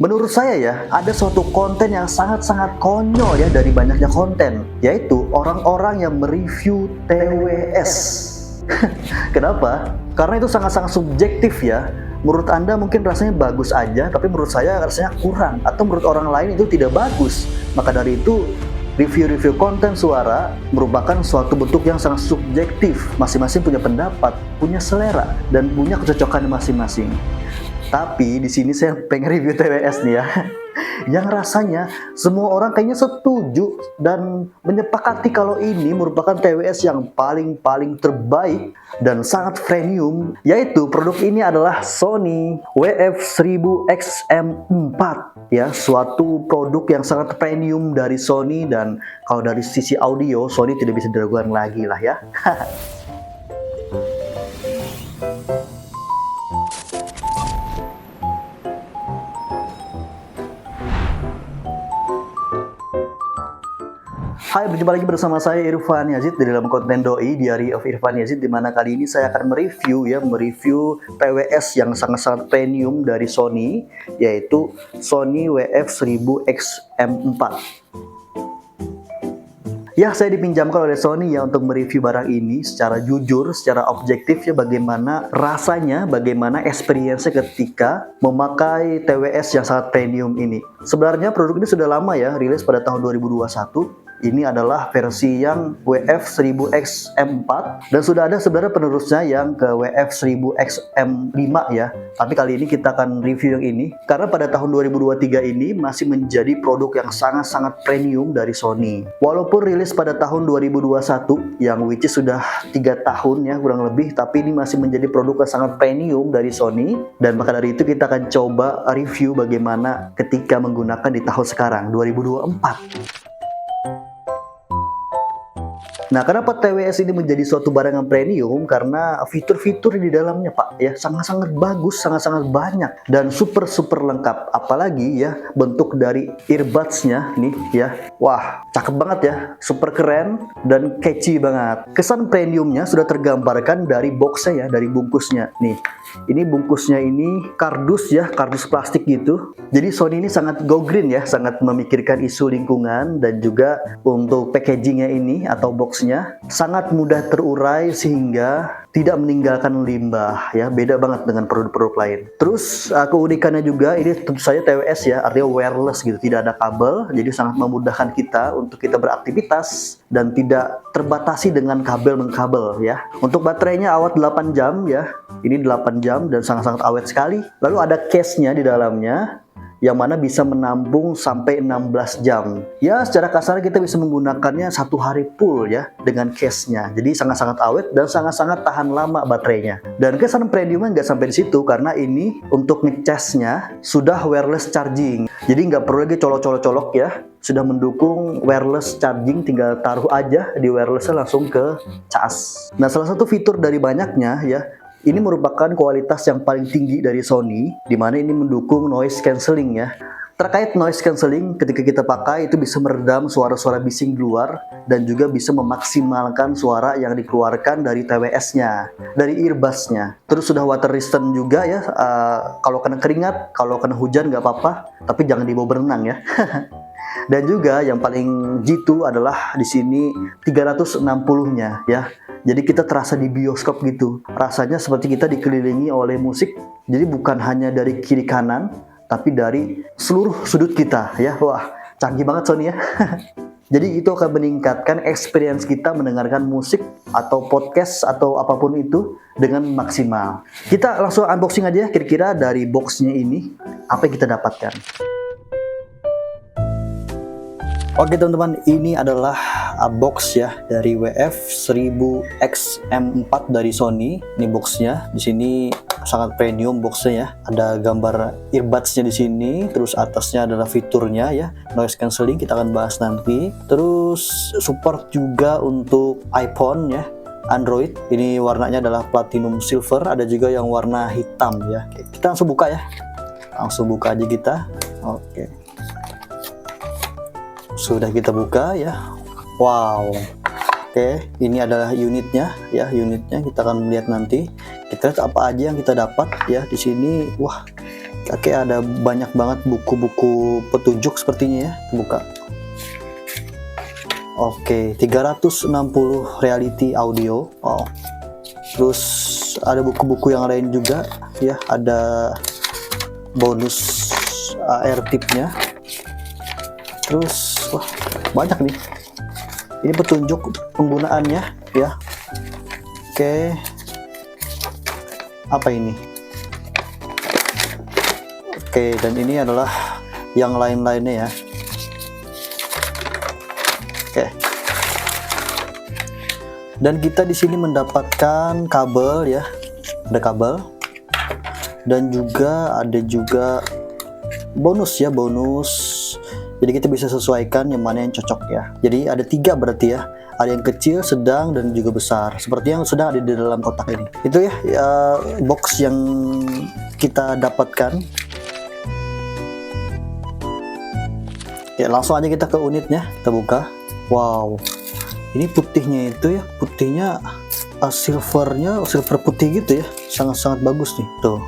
Menurut saya ya, ada suatu konten yang sangat-sangat konyol ya dari banyaknya konten, yaitu orang-orang yang mereview TWS. Kenapa? Karena itu sangat-sangat subjektif ya. Menurut Anda mungkin rasanya bagus aja, tapi menurut saya rasanya kurang. Atau menurut orang lain itu tidak bagus. Maka dari itu, review-review konten suara merupakan suatu bentuk yang sangat subjektif. Masing-masing punya pendapat, punya selera, dan punya kecocokan masing-masing. Tapi di sini saya pengen review TWS nih ya. Yang rasanya semua orang kayaknya setuju dan menyepakati kalau ini merupakan TWS yang paling terbaik dan sangat premium, yaitu produk ini adalah Sony WF-1000XM4 ya, suatu produk yang sangat premium dari Sony, dan kalau dari sisi audio Sony tidak bisa diragukan lagi lah ya. Hai, berjumpa lagi bersama saya Irfan Yazid di dalam konten Doi Diary of Irfan Yazid, di mana kali ini saya akan mereview TWS yang sangat-sangat premium dari Sony, yaitu Sony WF-1000XM4. Ya, saya dipinjamkan oleh Sony ya untuk mereview barang ini secara jujur, secara objektif ya, bagaimana rasanya, bagaimana experience-nya ketika memakai TWS yang sangat premium ini. Sebenarnya produk ini sudah lama ya, rilis pada tahun 2021. Ini adalah versi yang WF-1000XM4 dan sudah ada sebenarnya penerusnya yang ke WF-1000XM5 ya. Tapi kali ini kita akan review yang ini karena pada tahun 2023 ini masih menjadi produk yang sangat-sangat premium dari Sony. Walaupun rilis pada tahun 2021 yang which is sudah 3 tahun ya kurang lebih, tapi ini masih menjadi produk yang sangat premium dari Sony, dan maka dari itu kita akan coba review bagaimana ketika menggunakan di tahun sekarang 2024. Nah, kenapa TWS ini menjadi suatu barang yang premium? Karena fitur-fitur di dalamnya, Pak, ya sangat-sangat bagus, sangat-sangat banyak dan super lengkap. Apalagi ya bentuk dari earbuds-nya nih ya. Wah, cakep banget ya, super keren dan catchy banget. Kesan premiumnya sudah tergambarkan dari box-nya ya, dari bungkusnya. Nih, ini bungkusnya ini kardus ya, kardus plastik gitu. Jadi Sony ini sangat go green ya, sangat memikirkan isu lingkungan, dan juga untuk packagingnya ini atau box sangat mudah terurai sehingga tidak meninggalkan limbah ya, beda banget dengan produk-produk lain. Terus keunikannya juga ini tentu saja TWS ya, artinya wireless gitu, tidak ada kabel, jadi sangat memudahkan kita untuk kita beraktivitas dan tidak terbatasi dengan kabel-mengkabel ya. Untuk baterainya awet 8 jam ya, ini 8 jam dan sangat-sangat awet sekali. Lalu ada case-nya di dalamnya yang mana bisa menampung sampai 16 jam. Ya, secara kasar kita bisa menggunakannya 1 hari full ya dengan case-nya. Jadi sangat-sangat awet dan sangat-sangat tahan lama baterainya. Dan kesan premiumnya nggak sampai di situ, karena ini untuk ngecasnya sudah wireless charging. Jadi nggak perlu lagi colok-colok ya. Sudah mendukung wireless charging, tinggal taruh aja di wirelessnya langsung ke cas. Nah, salah satu fitur dari banyaknya ya, ini merupakan kualitas yang paling tinggi dari Sony, di mana ini mendukung noise cancelling ya. Terkait noise cancelling, ketika kita pakai itu bisa meredam suara-suara bising di luar dan juga bisa memaksimalkan suara yang dikeluarkan dari TWS-nya, dari earbuds-nya. Terus sudah water resistant juga ya, kalau kena keringat, kalau kena hujan nggak apa-apa, tapi jangan dibawa berenang ya. Dan juga yang paling jitu adalah di sini 360-nya ya. Jadi kita terasa di bioskop gitu. Rasanya seperti kita dikelilingi oleh musik. Jadi bukan hanya dari kiri kanan, tapi dari seluruh sudut kita ya. Wah, canggih banget Sony ya. Jadi itu akan meningkatkan experience kita mendengarkan musik atau podcast atau apapun itu dengan maksimal. Kita langsung unboxing aja ya, kira-kira dari boxnya ini apa yang kita dapatkan. Oke teman-teman, ini adalah box ya dari WF-1000XM4 dari Sony. Ini boxnya, di sini sangat premium boxnya ya. Ada gambar earbudsnya di sini. Terus atasnya adalah fiturnya ya, noise cancelling, kita akan bahas nanti. Terus support juga untuk iPhone ya, Android. Ini warnanya adalah platinum silver. Ada juga yang warna hitam ya. Oke, kita langsung buka ya. Langsung buka aja kita. Oke. Sudah kita buka ya. Wow. Oke, ini adalah unitnya ya, unitnya kita akan lihat nanti. Kita lihat apa aja yang kita dapat ya di sini. Wah, Oke, ada banyak banget buku-buku petunjuk sepertinya ya. Buka. Oke, 360 reality audio. Oh. Terus ada buku-buku yang lain juga ya, ada bonus AR tipnya. Terus wah, banyak nih. Ini petunjuk penggunaannya ya. Oke. Apa ini? Oke, dan ini adalah yang lain-lainnya ya. Oke. Dan kita di sini mendapatkan kabel ya. Ada kabel. Dan juga ada bonus ya, bonus. Jadi kita bisa sesuaikan yang mana yang cocok ya. Jadi ada 3 berarti ya. Ada yang kecil, sedang, dan juga besar. Seperti yang sudah ada di dalam kotak ini. Itu ya, box yang kita dapatkan. Ya, langsung aja kita ke unitnya, kita buka. Wow, ini putihnya itu ya, putihnya silver putih gitu ya, sangat-sangat bagus nih tuh.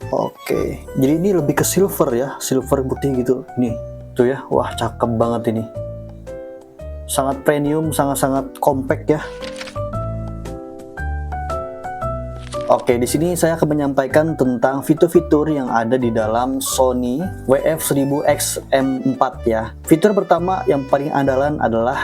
Oke, jadi ini lebih ke silver ya, silver putih gitu nih tuh ya. Wah, cakep banget ini, sangat premium, sangat-sangat compact ya. Oke, di sini saya akan menyampaikan tentang fitur-fitur yang ada di dalam Sony WF-1000XM4 ya. Fitur pertama yang paling andalan adalah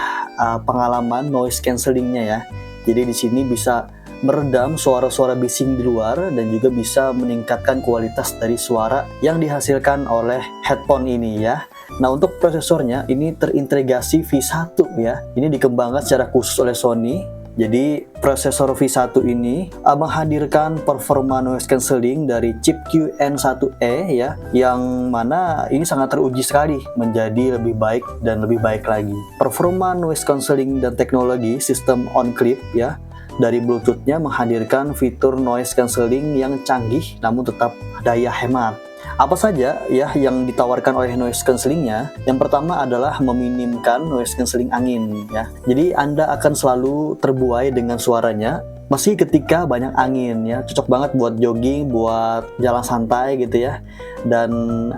pengalaman noise cancellingnya ya. Jadi di sini bisa meredam suara-suara bising di luar dan juga bisa meningkatkan kualitas dari suara yang dihasilkan oleh headphone ini ya. Nah, untuk prosesornya ini terintegrasi V1 ya. Ini dikembangkan secara khusus oleh Sony. Jadi prosesor V1 ini menghadirkan performa noise cancelling dari chip QN1E ya, yang mana ini sangat teruji sekali menjadi lebih baik dan lebih baik lagi. Performa noise cancelling dan teknologi sistem on clip ya dari Bluetooth-nya menghadirkan fitur noise cancelling yang canggih namun tetap daya hemat. Apa saja ya yang ditawarkan oleh noise cancellingnya? Yang pertama adalah meminimkan noise cancelling angin ya. Jadi Anda akan selalu terbuai dengan suaranya meski ketika banyak angin ya. Cocok banget buat jogging, buat jalan santai gitu ya. Dan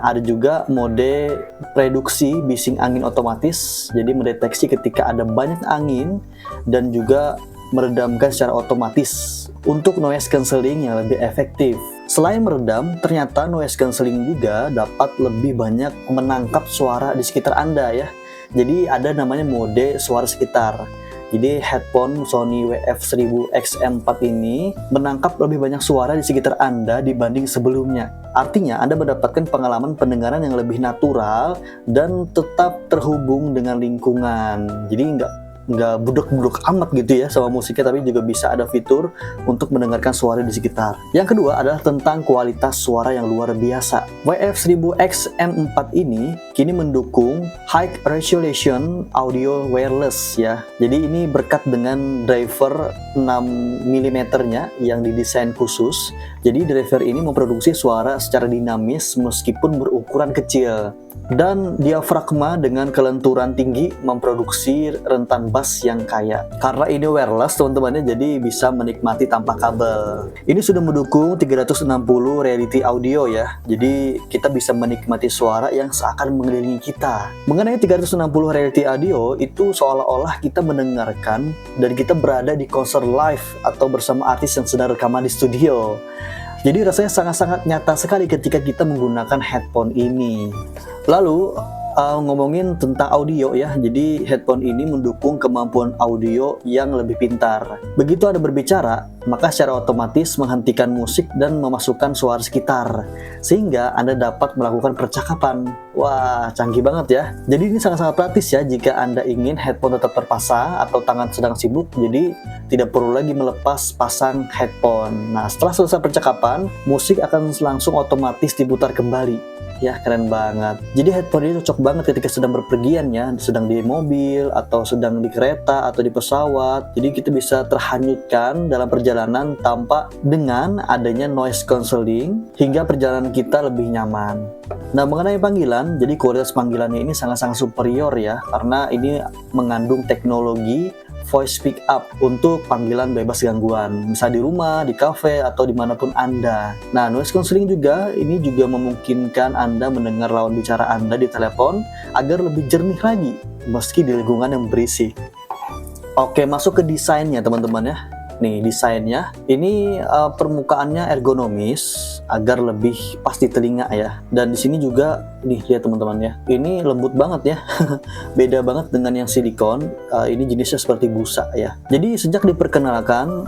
ada juga mode reduksi bising angin otomatis. Jadi mendeteksi ketika ada banyak angin dan juga meredamkan secara otomatis untuk noise cancelling yang lebih efektif. Selain meredam, ternyata noise cancelling juga dapat lebih banyak menangkap suara di sekitar Anda ya. Jadi ada namanya mode suara sekitar. Jadi headphone Sony WF-1000XM4 ini menangkap lebih banyak suara di sekitar Anda dibanding sebelumnya. Artinya Anda mendapatkan pengalaman pendengaran yang lebih natural dan tetap terhubung dengan lingkungan. Jadi nggak budek-budek amat gitu ya sama musiknya, tapi juga bisa ada fitur untuk mendengarkan suara di sekitar. Yang kedua adalah tentang kualitas suara yang luar biasa. WF-1000XM4 ini kini mendukung high resolution audio wireless ya. Jadi ini berkat dengan driver 6mm-nya yang didesain khusus. Jadi driver ini memproduksi suara secara dinamis meskipun berukuran kecil. Dan diafragma dengan kelenturan tinggi memproduksi rentan bass yang kaya. Karena ini wireless teman-teman ya, jadi bisa menikmati tanpa kabel. Ini sudah mendukung 360 reality audio ya. Jadi kita bisa menikmati suara yang seakan mengelilingi kita. Mengenai 360 reality audio itu seolah-olah kita mendengarkan dan kita berada di konser live atau bersama artis yang sedang rekaman di studio. Jadi rasanya sangat-sangat nyata sekali ketika kita menggunakan headphone ini. Lalu ngomongin tentang audio ya, jadi headphone ini mendukung kemampuan audio yang lebih pintar. Begitu Anda berbicara, maka secara otomatis menghentikan musik dan memasukkan suara sekitar, sehingga Anda dapat melakukan percakapan. Wah, canggih banget ya. Jadi ini sangat-sangat praktis ya jika Anda ingin headphone tetap terpasang atau tangan sedang sibuk, jadi tidak perlu lagi melepas pasang headphone. Nah, setelah selesai percakapan, musik akan langsung otomatis diputar kembali. Ya, keren banget. Jadi headphone ini cocok banget ketika sedang berpergian ya, sedang di mobil atau sedang di kereta atau di pesawat. Jadi kita bisa terhanyutkan dalam perjalanan tanpa dengan adanya noise cancelling hingga perjalanan kita lebih nyaman. Nah, mengenai panggilan, jadi kualitas panggilannya ini sangat-sangat superior ya, karena ini mengandung teknologi voice pick up untuk panggilan bebas gangguan, bisa di rumah, di kafe, atau dimanapun Anda. Nah, noise cancelling juga, ini juga memungkinkan Anda mendengar lawan bicara Anda di telepon agar lebih jernih lagi, meski di lingkungan yang berisik. Oke, masuk ke desainnya teman-teman ya. Nih desainnya, ini permukaannya ergonomis agar lebih pas di telinga ya. Dan di sini juga nih lihat teman-teman ya, ini lembut banget ya, beda banget dengan yang silikon. Ini jenisnya seperti busa ya. Jadi sejak diperkenalkan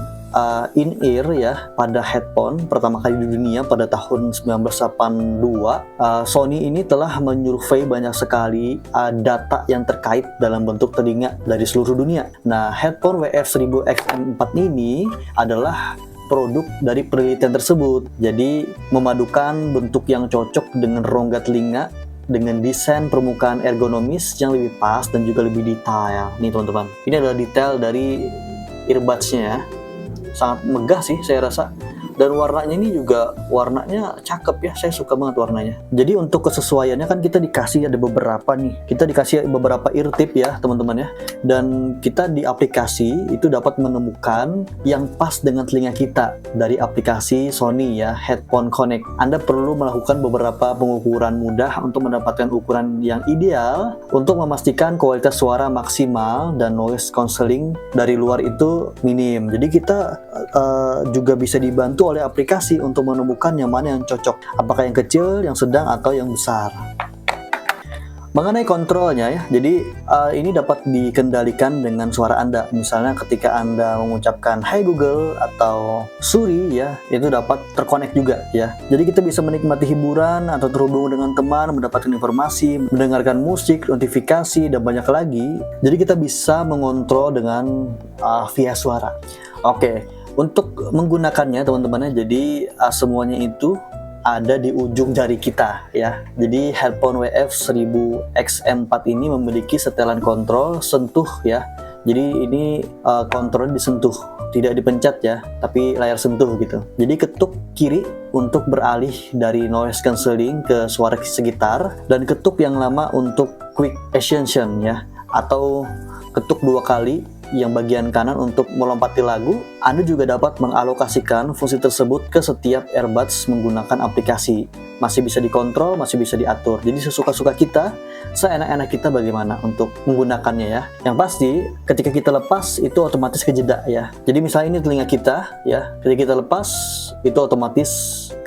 in-ear ya pada headphone pertama kali di dunia pada tahun 1982, Sony ini telah menyurvei banyak sekali data yang terkait dalam bentuk telinga dari seluruh dunia. Nah, headphone WF-1000XM4 ini adalah produk dari penelitian tersebut. Jadi memadukan bentuk yang cocok dengan rongga telinga dengan desain permukaan ergonomis yang lebih pas dan juga lebih detail. Nih teman-teman, ini adalah detail dari earbuds-nya ya. Sangat megah sih saya rasa, dan warnanya ini juga warnanya cakep ya, saya suka banget warnanya. Jadi untuk kesesuaiannya kan kita dikasih ada beberapa nih, kita dikasih beberapa ear tip ya teman-teman ya, dan kita di aplikasi itu dapat menemukan yang pas dengan telinga kita dari aplikasi Sony ya, Headphone Connect. Anda perlu melakukan beberapa pengukuran mudah untuk mendapatkan ukuran yang ideal untuk memastikan kualitas suara maksimal dan noise cancelling dari luar itu minim. Jadi kita juga bisa dibantu oleh aplikasi untuk menemukan yang mana yang cocok, apakah yang kecil, yang sedang, atau yang besar. Mengenai kontrolnya ya, jadi ini dapat dikendalikan dengan suara Anda. Misalnya ketika Anda mengucapkan Hai Google atau Suri ya, itu dapat terkonek juga ya. Jadi kita bisa menikmati hiburan atau terhubung dengan teman, mendapatkan informasi, mendengarkan musik, notifikasi, dan banyak lagi. Jadi kita bisa mengontrol dengan via suara. Oke, untuk menggunakannya teman-teman ya, jadi semuanya itu ada di ujung jari kita ya. Jadi headphone WF-1000XM4 ini memiliki setelan kontrol sentuh ya. Jadi ini kontrolnya disentuh, tidak dipencet ya, tapi layar sentuh gitu. Jadi ketuk kiri untuk beralih dari noise cancelling ke suara sekitar, dan ketuk yang lama untuk quick ascension ya, atau ketuk 2 kali yang bagian kanan untuk melompati lagu. Anda juga dapat mengalokasikan fungsi tersebut ke setiap earbuds menggunakan aplikasi. Masih bisa dikontrol, masih bisa diatur. Jadi sesuka-suka kita, seenak-enak kita bagaimana untuk menggunakannya ya. Yang pasti ketika kita lepas itu otomatis kejeda ya. Jadi misalnya ini telinga kita ya, ketika kita lepas itu otomatis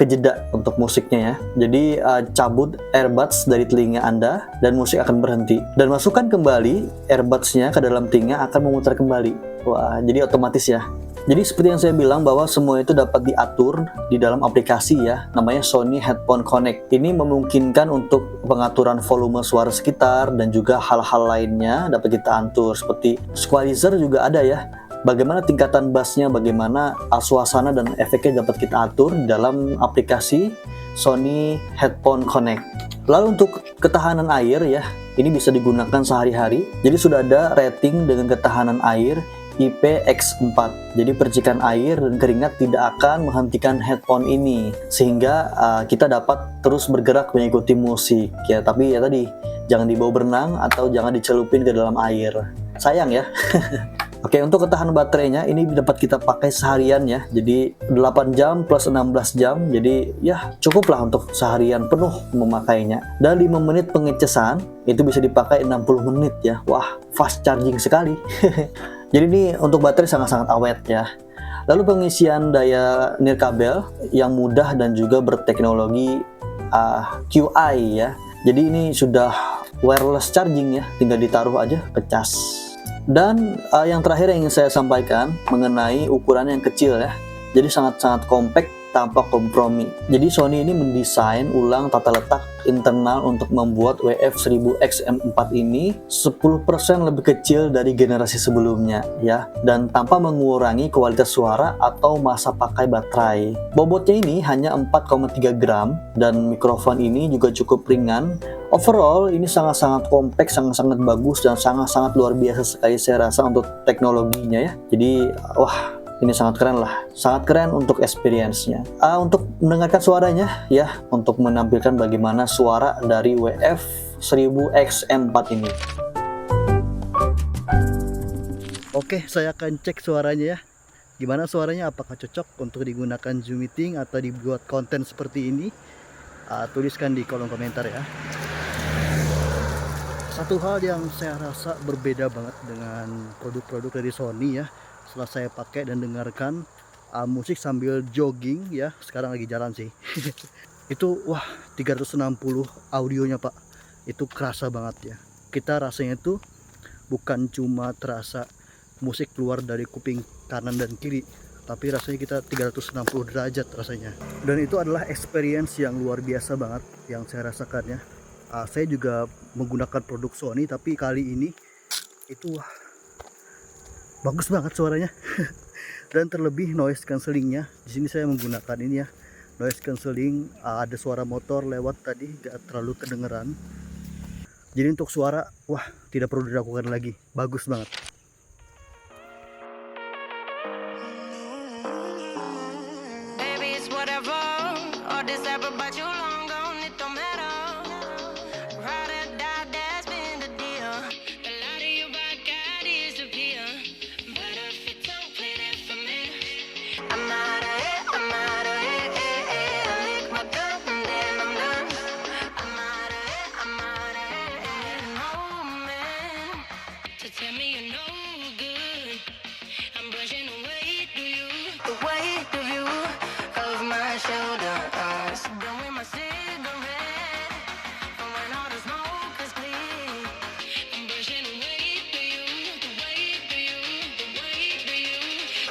kejeda untuk musiknya ya. Jadi cabut earbuds dari telinga Anda dan musik akan berhenti. Dan masukkan kembali earbudsnya ke dalam telinga akan memutar kembali. Wah, jadi otomatis ya. Jadi seperti yang saya bilang bahwa semua itu dapat diatur di dalam aplikasi ya, namanya Sony Headphone Connect. Ini memungkinkan untuk pengaturan volume suara sekitar dan juga hal-hal lainnya dapat kita atur, seperti equalizer juga ada ya. Bagaimana tingkatan bassnya, bagaimana suasana dan efeknya dapat kita atur di dalam aplikasi Sony Headphone Connect. Lalu untuk ketahanan air ya, ini bisa digunakan sehari-hari. Jadi sudah ada rating dengan ketahanan air IPX4. Jadi percikan air dan keringat tidak akan menghentikan headphone ini, sehingga kita dapat terus bergerak mengikuti musik ya. Tapi ya tadi, jangan dibawa berenang atau jangan dicelupin ke dalam air, sayang ya. Oke, untuk ketahanan baterainya ini dapat kita pakai seharian ya. Jadi 8 jam plus 16 jam. Jadi ya cukuplah untuk seharian penuh memakainya. Dan 5 menit pengecasan itu bisa dipakai 60 menit ya. Wah, fast charging sekali. Jadi ini untuk baterai sangat-sangat awet ya. Lalu pengisian daya nirkabel yang mudah dan juga berteknologi QI ya. Jadi ini sudah wireless charging ya, tinggal ditaruh aja ke cas. Dan yang terakhir yang ingin saya sampaikan mengenai ukuran yang kecil ya. Jadi sangat-sangat compact tanpa kompromi. Jadi Sony ini mendesain ulang tata letak internal untuk membuat WF-1000XM4 ini 10% lebih kecil dari generasi sebelumnya ya, dan tanpa mengurangi kualitas suara atau masa pakai baterai. Bobotnya ini hanya 4,3 gram dan mikrofon ini juga cukup ringan. Overall ini sangat-sangat kompak, sangat-sangat bagus, dan sangat-sangat luar biasa sekali saya rasa untuk teknologinya ya. Jadi wah, ini sangat keren lah, sangat keren untuk experience-nya. Untuk mendengarkan suaranya ya, untuk menampilkan bagaimana suara dari WF-1000XM4 ini. Oke, saya akan cek suaranya ya. Gimana suaranya, apakah cocok untuk digunakan Zoom meeting atau dibuat konten seperti ini? Tuliskan di kolom komentar ya. Satu hal yang saya rasa berbeda banget dengan produk-produk dari Sony ya, setelah saya pakai dan dengarkan musik sambil jogging ya, sekarang lagi jalan sih. Itu wah, 360 audionya Pak, itu kerasa banget ya. Kita rasanya itu bukan cuma terasa musik keluar dari kuping kanan dan kiri, tapi rasanya kita 360 derajat rasanya. Dan itu adalah experience yang luar biasa banget yang saya rasakan ya. Saya juga menggunakan produk Sony, tapi kali ini itu wah, bagus banget suaranya. Dan terlebih noise cancellingnya, di sini saya menggunakan ini ya, noise cancelling. Ada suara motor lewat tadi, gak terlalu kedengeran. Jadi untuk suara, wah, tidak perlu diragukan lagi, bagus banget. Tell me you're no good. I'm brushing away to you. The weight of you of my shoulders. Done with my cigarette. And when all the smoke is clear, I'm brushing away to you. The weight of you, the weight of you.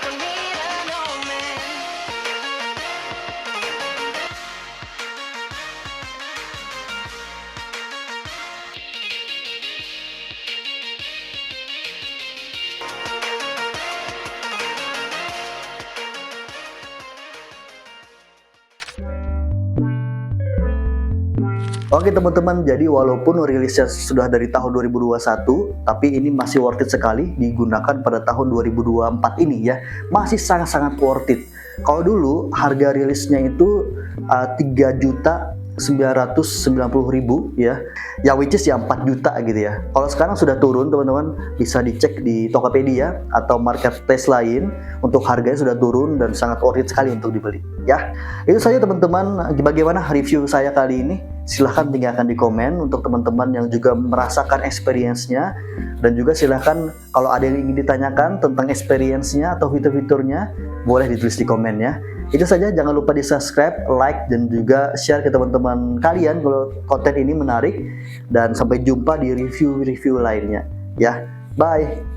Don't need a no man. Oke teman-teman, jadi walaupun rilisnya sudah dari tahun 2021, tapi ini masih worth it sekali digunakan pada tahun 2024 ini ya. Masih sangat-sangat worth it. Kalau dulu harga rilisnya itu 3.990.000 ya, which is ya 4 juta gitu ya. Kalau sekarang sudah turun teman-teman, bisa dicek di Tokopedia atau marketplace lain, untuk harganya sudah turun dan sangat worth it sekali untuk dibeli ya. Itu saja teman-teman, bagaimana review saya kali ini. Silahkan tinggalkan di komen untuk teman-teman yang juga merasakan experience-nya, dan juga silahkan kalau ada yang ingin ditanyakan tentang experience-nya atau fitur-fiturnya, boleh ditulis di komen ya. Itu saja, jangan lupa di subscribe, like, dan juga share ke teman-teman kalian kalau konten ini menarik, dan sampai jumpa di review-review lainnya ya. Bye.